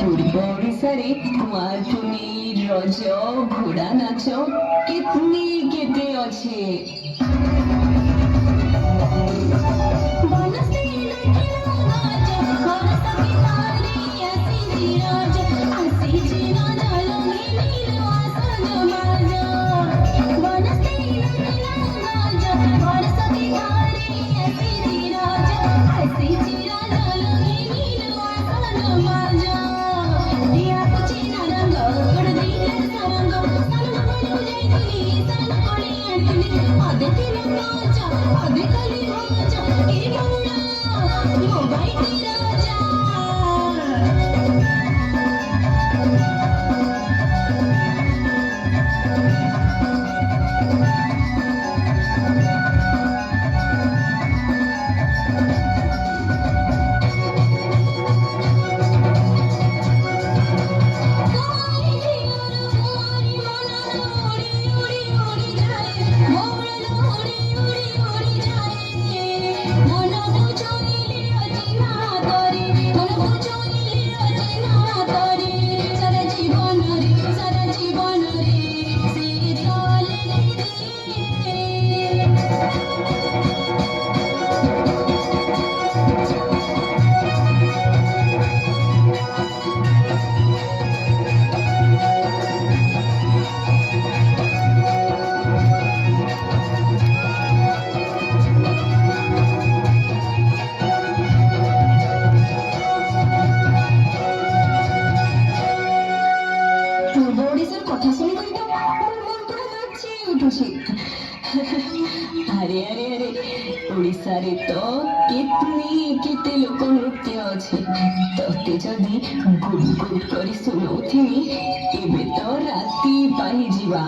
ପୂର୍ବ ଓଡ଼ିଶାରେ କୁଆଁରପୁନେଇ ରଜ ଘୋଡ଼ା ନାଚ କେତେ ଅଛି। अरे अरे अरे ओडिशारे तो केते लोक नृत्य अच्छे तोते जदि गुड गुड करी सुनाउथिमी एबे तो राती पाही जीवा।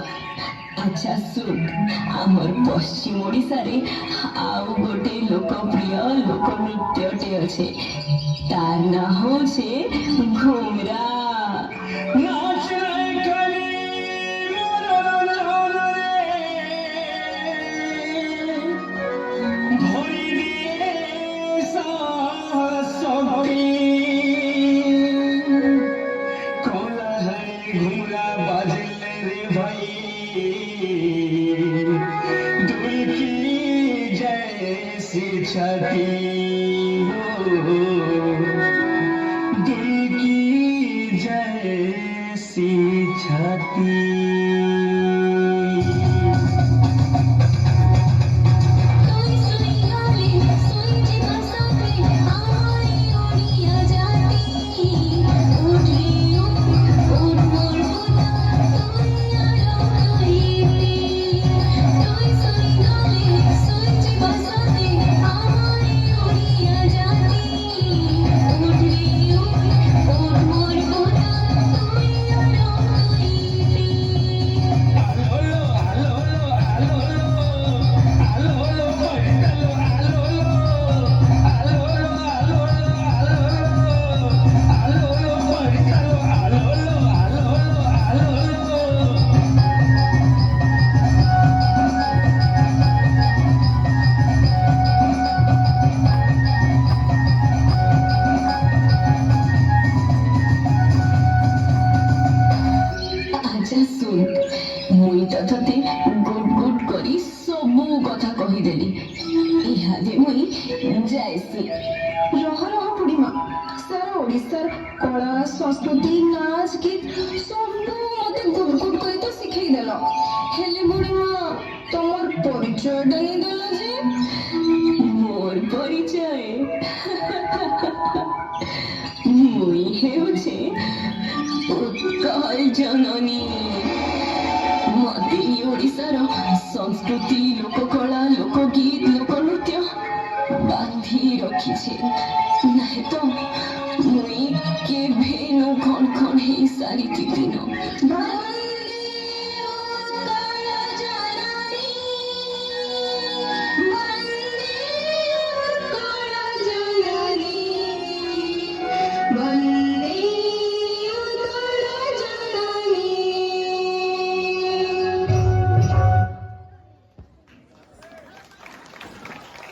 अच्छा सुन आमर पश्चिम ओडिशारे आउ गोटे लोकप्रिय लोक नृत्यटे अच्छे तार ना होछे घुमरा। छठी दिल की जैसी छठी। मुई तथते गुड गुड करी सबू कथा कहीदेली इहादे मुई जायसी। रह रह बुढ़ीमा सारा ओडिशार कला संस्कृति नाच गीत सबू मते गुड गुड करी तो सिखई देल हेले बुढ़ीमा तमर परिचय नहीं देल जे। मोर परिचय मुई हेउछे उत्कल जननी। मते ओडिशार संस्कृति लोककला लोकगीत लोकनृत्य बांधी रखिछे नहीं तो मुई केभे न खन खन हे सारी दिन।